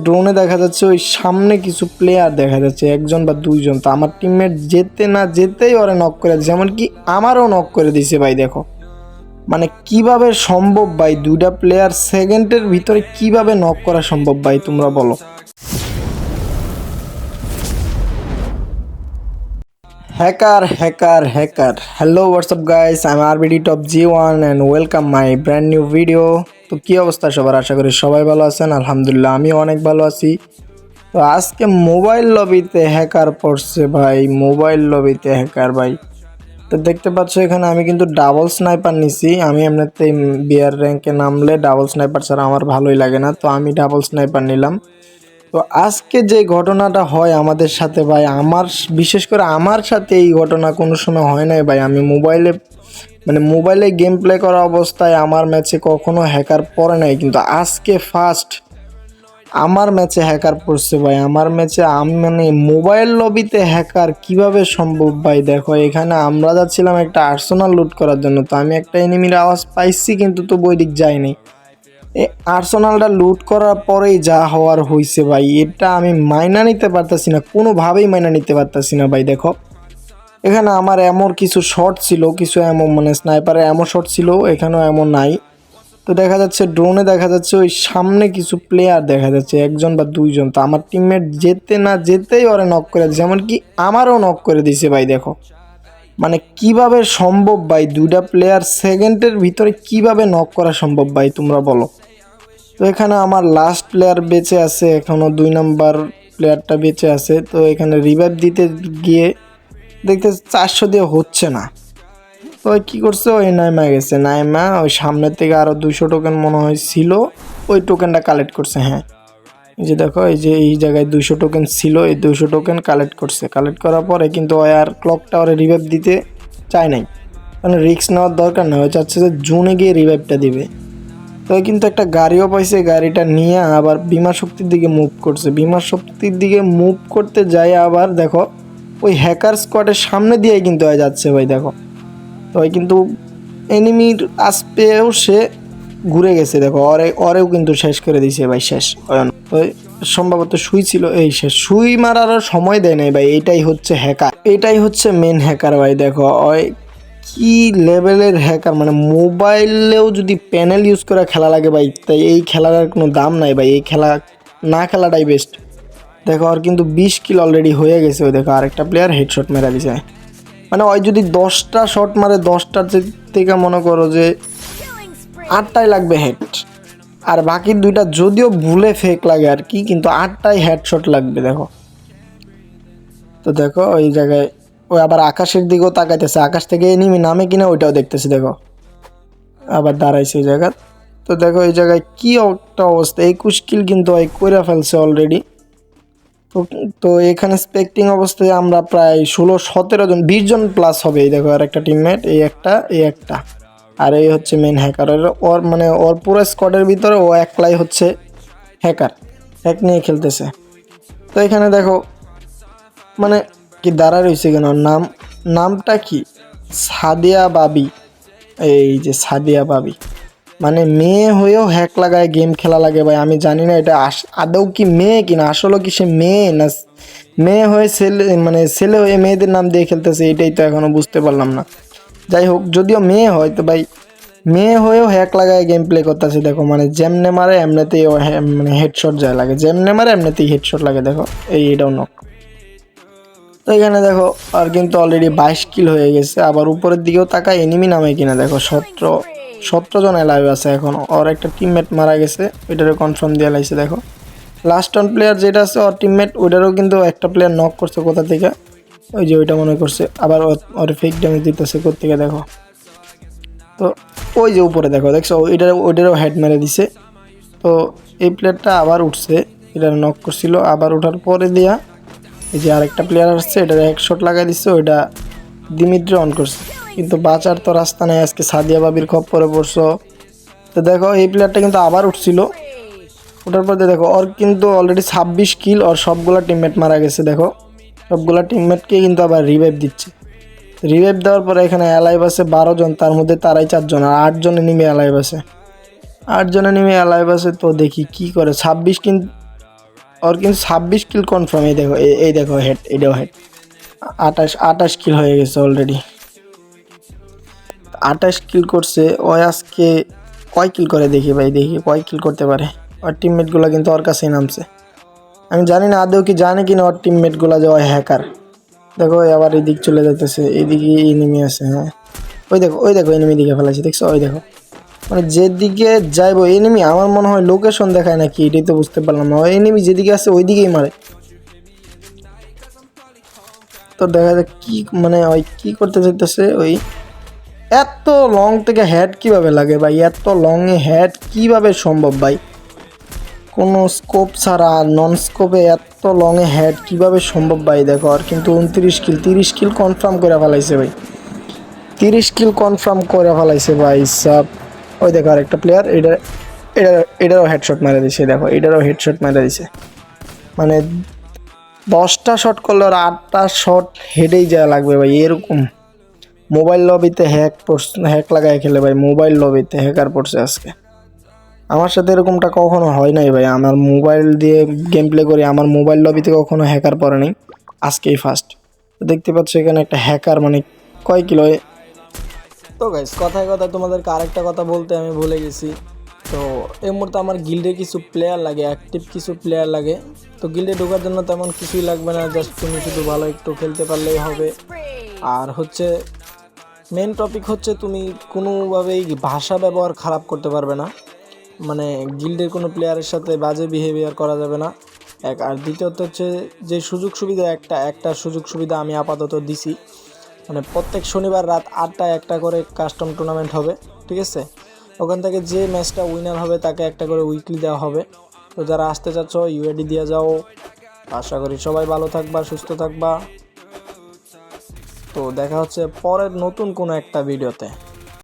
ড্রোনে দেখা যাচ্ছে ওই সামনে কিছু প্লেয়ার দেখা যাচ্ছে, একজন বা দুইজন। তো আমার টিমমেট যেতে না যেতেই ওরা নক করে দিচ্ছে, এমনকি আমারও নক করে দিছে ভাই। দেখো মানে কিভাবে সম্ভব ভাই, দুইটা প্লেয়ার সেকেন্ডের ভিতরে কিভাবে নক করা সম্ভব ভাই, তোমরা বলো। Hacker hacker hacker, hello WhatsApp guys, I am RBD top G1 and welcome my brand new video. তো কী অবস্থা সবার, আশা করি সবাই ভালো আছেন। আলহামদুলিল্লাহ আমিও অনেক ভালো আছি। তো আজকে মোবাইল লবিতে হ্যাকার পড়ছে ভাই, মোবাইল লবিতে হ্যাকার ভাই। তো দেখতে পাচ্ছ এখানে আমি কিন্তু ডাবল স্নাইপার নিছি। আমি এমনিতে বিয়ার র্যাঙ্কে নামলে ডাবল স্নাইপার ছাড়া আমার ভালোই লাগে না, তো আমি ডাবল স্নাইপার নিলাম। তো আজকে যে ঘটনাটা হয় আমাদের সাথে ভাই, বিশেষ করে আমার সাথে এই ঘটনা কোনো সময় হয় নাই ভাই। আমি মোবাইলে গেম প্লে করা অবস্থায় আমার ম্যাচে কখনো হ্যাকার পড়ে নাই, কিন্তু আজকে ফার্স্ট আমার ম্যাচে হ্যাকার পড়ছে ভাই। আমার ম্যাচে আমি মোবাইল লবিতে হ্যাকার কিভাবে সম্ভব ভাই। দেখো এখানে আমরা যাচ্ছিলাম একটা আর্সেনাল লুট করার জন্য, তো আমি একটা এনিমির আওয়াজ পাইছি কিন্তু তো ওই দিক যাইনি। এই আর্সেনালটা লুট করার পরেই যা হওয়ার হয়েছে ভাই, এটা আমি মাইনা নিতে পারতাছি না, কোনোভাবেই মাইনা নিতে পারতাছি না ভাই। দেখো এখানে আমার এমন কিছু শট ছিল, কিছু এমন স্নাইপারের এমন শট ছিল, এখানেও এমন নাই। তো দেখা যাচ্ছে ড্রোনে দেখা যাচ্ছে ওই সামনে কিছু প্লেয়ার দেখা যাচ্ছে, একজন বা দুইজন। তো আমার টিমমেট যেতে না যেতেই ওরা নক করে দিচ্ছে, এমনকি আমারও নক করে দিছে ভাই। দেখো মানে কিভাবে সম্ভব ভাই, দুইটা প্লেয়ার সেকেন্ডের ভিতরে কিভাবে নক করা সম্ভব ভাই, তোমরা বলো। তো এখানে আমার লাস্ট প্লেয়ার বেঁচে আছে, এখনও 2 নম্বর প্লেয়ারটা বেঁচে আছে। তো এখানে রিভাইভ দিতে গিয়ে দেখতে 400 দিয়ে হচ্ছে না। তো ওই কী করছে, ওই নাইমা গেছে, নাইমা ওই সামনের থেকে আরও 200 টোকেন মনে হয় ছিল, ওই টোকেনটা কালেক্ট করছে। হ্যাঁ এই যে দেখো, এই যে এই জায়গায় 200 টোকেন ছিল, এই 200 টোকেন কালেক্ট করছে। কালেক্ট করার পরে কিন্তু ওই আর ক্লক টাওয়ারে রিভাইভ দিতে চায় নাই, মানে রিস্ক নেওয়ার দরকার নেই, ওই চাচ্ছে যে জুনে গিয়ে রিভাইভটা দিবে। তো কিন্তু একটা গাড়িও পাইছে, গাড়িটা নিয়ে আবার বিমা শক্তির দিকে মুভ করছে। বিমা শক্তির দিকে মুভ করতে যায় আবার দেখো ওই হ্যাকার স্কোয়াডের সামনে দিয়েই কিন্তু যাচ্ছে ভাই। দেখো তো কিন্তু এনিমির আসপেও সে ঘুরে গেছে। দেখো ওরেও কিন্তু শেষ করে দিয়েছে ভাই, শেষ ওই সম্ভবত সুই ছিল, এই শেষ। সুই মারারও সময় দেয় নাই ভাই, এটাই হচ্ছে হ্যাকার, এটাই হচ্ছে মেন হ্যাকার ভাই। দেখো ওই কি লেভেলের হ্যাকার, মোবাইলেও যদি প্যানেল ইউজ করে খেলা লাগে ভাই, তাই এই খেলার আর কোনো দাম নাই ভাই, এই খেলা না খেলাটাই বেস্ট। দেখো আর কিন্তু 20 কিল অলরেডি হয়ে গেছে। ওই দেখো আরেকটা প্লেয়ার হেডশট মেরা দিছে। ওই যদি 10টা শট মারে, 10টার থেকে মনে করো যে 8টাই লাগবে হেড, আর বাকি 2টা যদিও ভুলে ফেক লাগে আর কি, কিন্তু 8টাই হেডশট লাগবে। দেখো তো দেখো ওই জায়গায় ওই আবার আকাশের দিকেও তাকাইতেছে, আকাশ থেকে এনিমি নামে কিনা ওইটাও দেখতেছে। দেখো আবার দাঁড়াইছে এই জায়গা। তো দেখো এই জায়গায় কি একটা অবস্থা, 21 কিল কিন্তু ওই কইরা ফেলছে অলরেডি। তো এখানে স্পেক্টিং অবস্থায় আমরা প্রায় 16-17 জন, 20 জন প্লাস হবে। এই দেখো আর একটা টিমমেট, এই একটা আর এই হচ্ছে মেন হ্যাকার। ওর পুরো স্কোয়াডের ভিতরে ও একলাই হচ্ছে হ্যাকার, হ্যাক নিয়ে খেলতেছে। তো এখানে দেখো কি দাঁড়া রয়েছে কেন, নামটা কি, সাদিয়া বাবি। এই যে সাদিয়া বাবি, মেয়ে হয়েও হ্যাক লাগায় গেম খেলা লাগে ভাই। আমি জানি না এটা আদৌ কি মেয়ে কিনা, আসলে কি সে মেয়ে না মেয়ে হয়ে ছেলে হয়ে মেয়েদের নাম দিয়ে খেলতেছে, এটাই তো এখনো বুঝতে পারলাম না। যাই হোক, যদিও মেয়ে হয় তো ভাই, মেয়ে হয়েও হ্যাক লাগায় গেম প্লে করতেছে। দেখো যেমনে মারে এমনিতেই হেডশট যায় লাগে, যেমনে মারে এমনিতেই হেডশট লাগে। দেখো এটাও নক। তো এখানে দেখো আর কিন্তু অলরেডি 22 কিল হয়ে গেছে। আবার উপরের দিকেও তাকায় এনিমি নামে কিনা, দেখো 17 জন লাইভ আছে এখন। ওর একটা টিমমেট মারা গেছে, ওইটারও কনফার্ম দিয়ে লাইছে। দেখো লাস্ট 1 প্লেয়ার যেটা আছে ওর টিমমেট, ওইটারও কিন্তু একটা প্লেয়ার নক করছে কোথা থেকে, ওই যে ওইটা মনে করছে। আবার ওর ফেক ড্যামেজ দিতেছে কোথেকে দেখো। তো ওই যে উপরে দেখছো ওইটারও হেড মেরে দিছে। তো এই প্লেয়ারটা আবার উঠছে, এটা নক করছিল, আবার ওঠার পরে দিয়া এই যে আরেকটা প্লেয়ার আসছে, এটার এক শট লাগাই দিচ্ছে, ওইটা দিমিত্রি অন করছে। কিন্তু বাঁচার তো রাস্তা নেই, আজকে সাদিয়া বাবির খপ্পরে পড়ছো। তো দেখো এই প্লেয়ারটা কিন্তু আবার উঠছিল, ওঠার পর দেখো ওর কিন্তু অলরেডি 26 কিল, ওর সবগুলা টিমমেট মারা গেছে। দেখো সবগুলা টিমমেটকে কিন্তু আবার রিভাইভ দিচ্ছে। রিভাইভ দেওয়ার পরে এখানে অ্যালাইভ আছে 12 জন, তার মধ্যে তারাই 4 জন, আর 8 জন এনিমি অ্যালাইভ আছে, 8 জন এনিমি অ্যালাইভ আছে। তো দেখি কি করে, ওর কিন্তু 26 কিল কনফার্ম। এই দেখো, এই দেখো হেড, এটাও হেড। 28 কিল হয়ে গেছে অলরেডি। 28 কিল করছে ও। আজকে কয় কিল করে দেখি ভাই, দেখি কয় কিল করতে পারে। ওর টিমমেটগুলো কিন্তু ওর কাছেই নামছে। আমি জানি না আদৌ কি জানে কিনা ওর টিমমেটগুলো যে ও হ্যাকার। দেখো আবার এদিক চলে যাইতেছে, এইদিকে এনিমি আছে। হ্যাঁ, ওই দেখো এনিমি দিকে ফেলাইছে, দেখছো? ওই দেখো, মানে যেদিকে যাইবো এনিমি, আমার মনে হয় লোকেশন দেখায় নাকি, এটাই তো বুঝতে পারলাম না। ওই এনিমি যেদিকে আছে ওই দিকেই মারে। তো দেখা যাক কি, মানে ওই কি করতে চাইতেছে। ওই এত লং থেকে হেড কিভাবে লাগে ভাই? এত লং এ হেড কিভাবে সম্ভব ভাই? কোনো স্কোপ ছাড়া, নন স্কোপে এত লং এ হেড কিভাবে সম্ভব ভাই? দেখো, আর কিন্তু 30 কিল কনফার্ম করে ফেলাইছে ভাই। 30 কিল কনফার্ম করে ফেলাইছে ভাই সব। ওই দেখো আরেকটা প্লেয়ার, এটারও হেডশট মারা দিছে। দেখো এটারও হেডশট মারা দিছে। মানে 10টা শট করলে আর 8টা শট হেডেই যাওয়া লাগবে ভাই, এরকম। মোবাইল লবিতে হ্যাক লাগায় খেলে ভাই, মোবাইল লবিতে হ্যাকার পড়ছে আজকে। আমার সাথে এরকমটা কখনো হয় নাই ভাই। আমার মোবাইল দিয়ে গেম প্লে করি, আমার মোবাইল লবিতে কখনো হ্যাকার পড়ে নাই, আজকেই ফার্স্ট। দেখতে পাচ্ছ এখানে একটা হ্যাকার, মানে কয় কিলো। তো গাইস, কথায় কথায় তোমাদেরকে আরেকটা কথা বলতে আমি ভুলে গেছি। তো এই মুহূর্তে আমার গিল্ডে কিছু প্লেয়ার লাগে, অ্যাক্টিভ কিছু প্লেয়ার লাগে। তো গিল্ডে ঢোকার জন্য তেমন কিছুই লাগবে না, জাস্ট তুমি শুধু ভালো একটু খেলতে পারলেই হবে। আর হচ্ছে মেন টপিক হচ্ছে তুমি কোনোভাবেই ভাষা ব্যবহার খারাপ করতে পারবে না। মানে গিল্ডের কোনো প্লেয়ারের সাথে বাজে বিহেভিয়ার করা যাবে না। আর দ্বিতীয়ত হচ্ছে যে সুযোগ সুবিধা, একটা সুযোগ সুবিধা আমি আপাতত দিছি। মানে প্রত্যেক শনিবার রাত 8টায় একটা করে কাস্টম টুর্নামেন্ট হবে, ঠিক আছে? ওখান থেকে যে ম্যাচটা উইনার হবে তাকে একটা করে উইকলি দেওয়া হবে। তো যারা আসতে চাচ্ছ ইউআইডি দিয়ে যাও। আশা করি সবাই ভালো থাকবা, সুস্থ থাকবা। তো দেখা হচ্ছে পরের নতুন কোনো একটা ভিডিওতে।